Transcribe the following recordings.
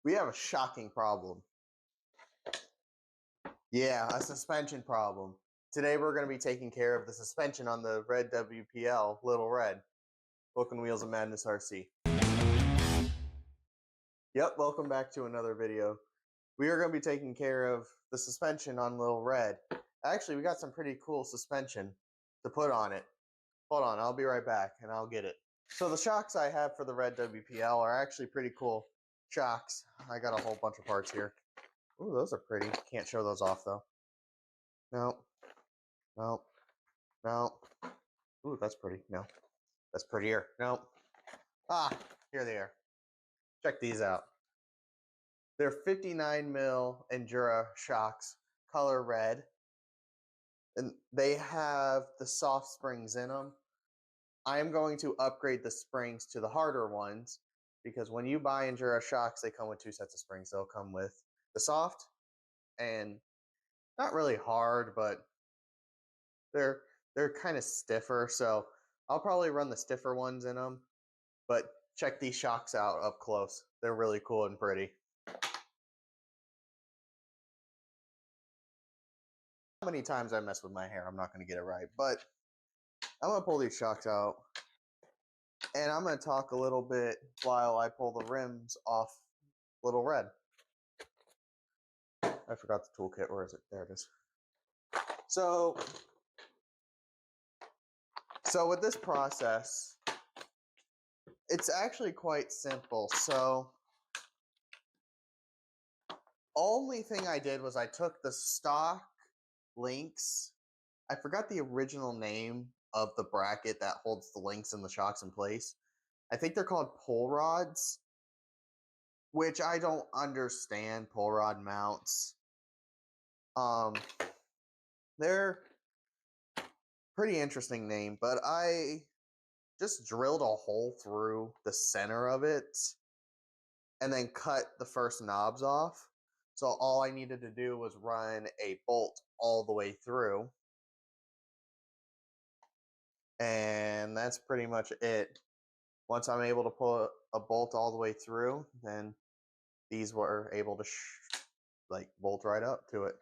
We have a shocking problem. Yeah, a suspension problem. Today we're going to be taking care of the suspension on the red WPL Little Red Book and Wheels of Madness RC. Yep, welcome back to another video. We are going to be taking care of the suspension on Little Red. Actually, we got some pretty cool suspension to put on it. Hold on, I'll be right back and I'll get it. So the shocks I have for the red WPL are actually pretty cool shocks. I got a whole bunch of parts here. Ooh, those are pretty. Can't show those off though. No. No. No. Ooh, that's pretty. No. That's prettier. No. Ah, here they are. Check these out. They're 59 mil Endura shocks, color red. And they have the soft springs in them. I am going to upgrade the springs to the harder ones because when you buy Endura shocks, they come with 2 sets of springs. They'll come with the soft and not really hard, but they're kind of stiffer. So I'll probably run the stiffer ones in them. But check these shocks out up close. They're really cool and pretty. How many times I mess with my hair, I'm not going to get it right. But I'm going to pull these shocks out. And I'm going to talk a little bit while I pull the rims off Little Red. I forgot the toolkit. Where is it? There it is. So with this process, it's actually quite simple. So only thing I did was I took the stock links. I forgot the original name of the bracket that holds the links and the shocks in place. I think they're called pull rods, which I don't understand pull rod mounts. They're pretty interesting name, but I just drilled a hole through the center of it and then cut the first knobs off. So all I needed to do was run a bolt all the way through. And that's pretty much it. Once I'm able to pull a bolt all the way through, then these were able to bolt right up to it.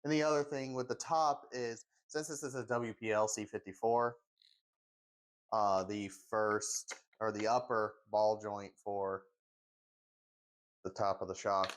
And the other thing with the top is, since this is a WPL C54, the upper ball joint for the top of the shock,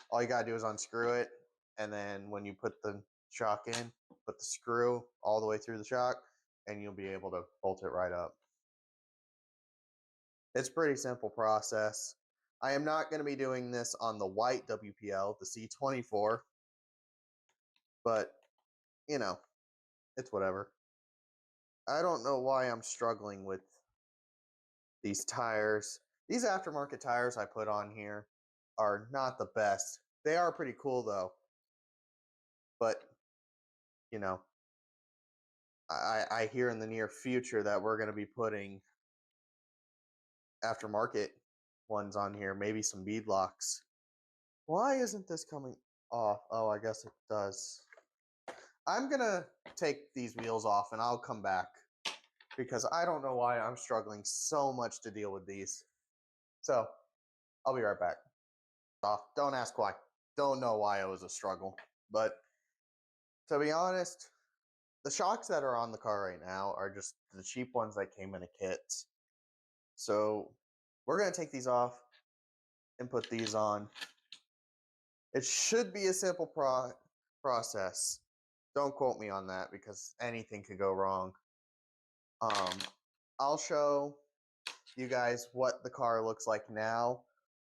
all you gotta do is unscrew it, and then when you put the shock in, put the screw all the way through the shock, and you'll be able to bolt it right up. It's a pretty simple process. I am not going to be doing this on the white WPL, the C24, but, you know, it's whatever. I don't know why I'm struggling with these tires. These aftermarket tires I put on here are not the best. They are pretty cool, though. But, you know, I hear in the near future that we're going to be putting aftermarket ones on here, maybe some bead locks. Why isn't this coming off? Oh, I guess it does. I'm gonna take these wheels off and I'll come back because I don't know why I'm struggling so much to deal with these. So I'll be right back. Don't ask why. Don't know why it was a struggle. But to be honest, the shocks that are on the car right now are just the cheap ones that came in a kit. So we're gonna take these off and put these on. It should be a simple process. Don't quote me on that because anything could go wrong. I'll show you guys what the car looks like now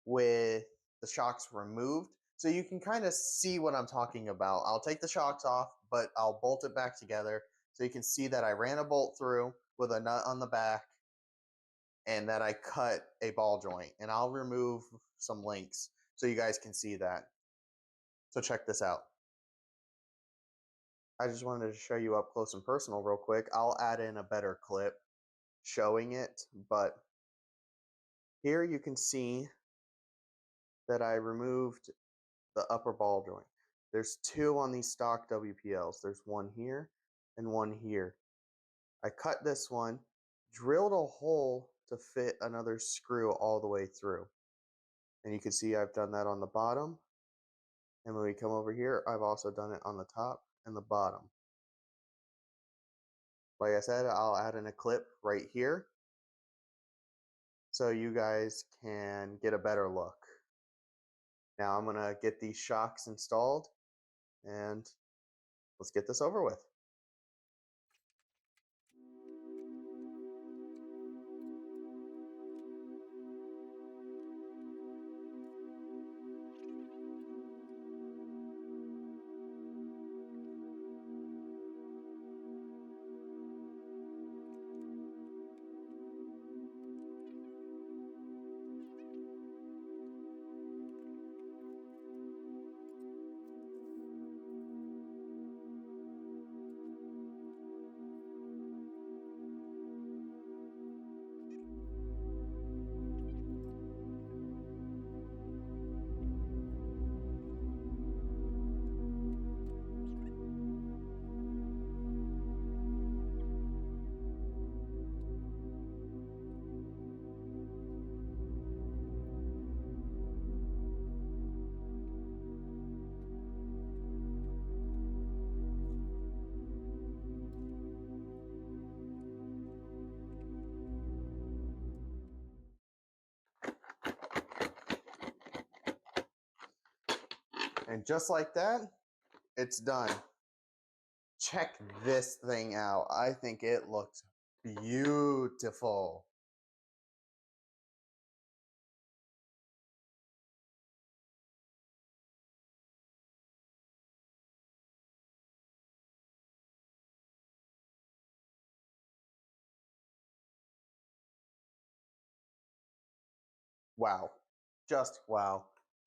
with the shocks removed, so you can kind of see what I'm talking about. I'll take the shocks off, but I'll bolt it back together so you can see that I ran a bolt through with a nut on the back and that I cut a ball joint, and I'll remove some links so you guys can see that. So check this out. I just wanted to show you up close and personal real quick. I'll add in a better clip showing it, but here you can see that I removed the upper ball joint. There's 2 on these stock WPLs. There's one here and one here. I cut this one, drilled a hole to fit another screw all the way through. And you can see I've done that on the bottom. And when we come over here, I've also done it on the top and the bottom. Like I said, I'll add in a clip right here so you guys can get a better look. Now I'm gonna get these shocks installed and let's get this over with. And just like that, it's done. Check this thing out. I think it looks beautiful. Wow. Just wow.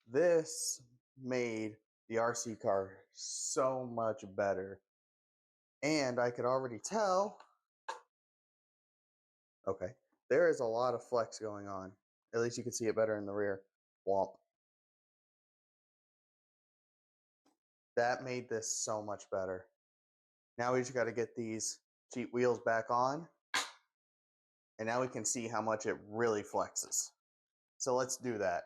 This made the RC car so much better. And I could already tell, okay, there is a lot of flex going on. At least you can see it better in the rear. Womp. That made this so much better. Now we just got to get these cheap wheels back on. And now we can see how much it really flexes. So let's do that.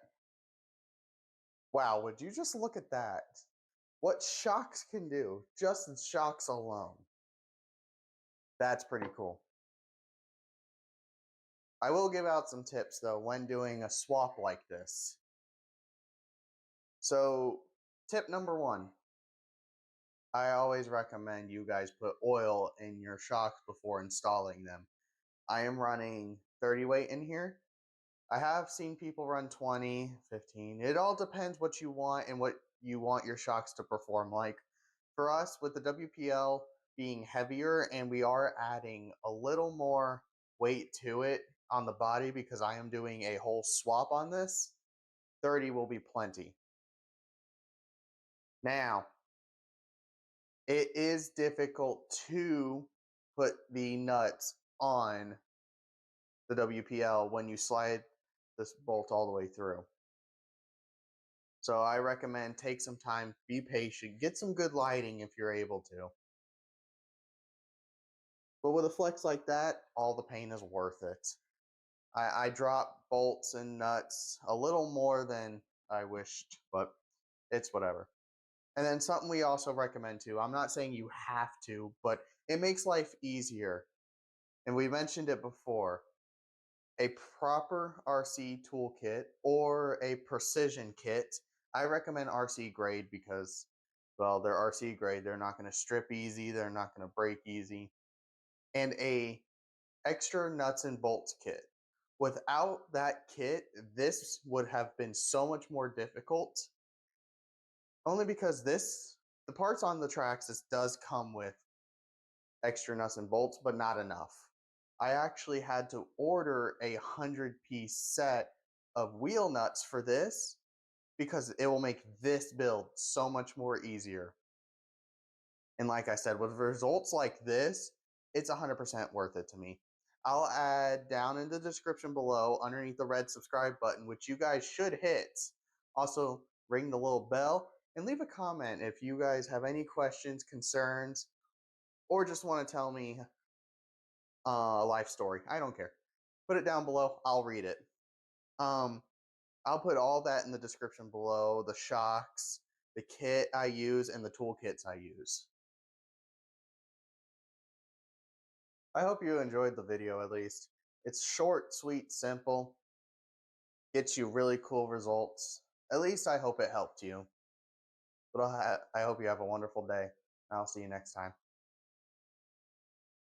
Wow, would you just look at that? What shocks can do, just in shocks alone. That's pretty cool. I will give out some tips though when doing a swap like this. So tip number 1, I always recommend you guys put oil in your shocks before installing them. I am running 30 weight in here. I have seen people run 20, 15. It all depends what you want and what you want your shocks to perform like. For us, with the WPL being heavier and we are adding a little more weight to it on the body because I am doing a whole swap on this, 30 will be plenty. Now, it is difficult to put the nuts on the WPL when you slide this bolt all the way through. So I recommend take some time, be patient, get some good lighting if you're able to. But with a flex like that, all the pain is worth it. I dropped bolts and nuts a little more than I wished, but it's whatever. And then something we also recommend too, I'm not saying you have to, but it makes life easier. And we mentioned it before. A proper RC toolkit or a precision kit. I recommend RC grade because, well, they're RC grade. They're not going to strip easy. They're not going to break easy. And a extra nuts and bolts kit. Without that kit, this would have been so much more difficult. Only because the parts on the Traxxas does come with extra nuts and bolts, but not enough. I actually had to order a 100-piece set of wheel nuts for this because it will make this build so much more easier. And like I said, with results like this, it's 100% worth it to me. I'll add down in the description below underneath the red subscribe button, which you guys should hit. Also, ring the little bell and leave a comment if you guys have any questions, concerns, or just want to tell me a life story. I don't care. Put it down below. I'll read it. I'll put all that in the description below, the shocks, the kit I use, and the toolkits I use. I hope you enjoyed the video at least. It's short, sweet, simple, gets you really cool results. At least I hope it helped you. But I hope you have a wonderful day. I'll see you next time.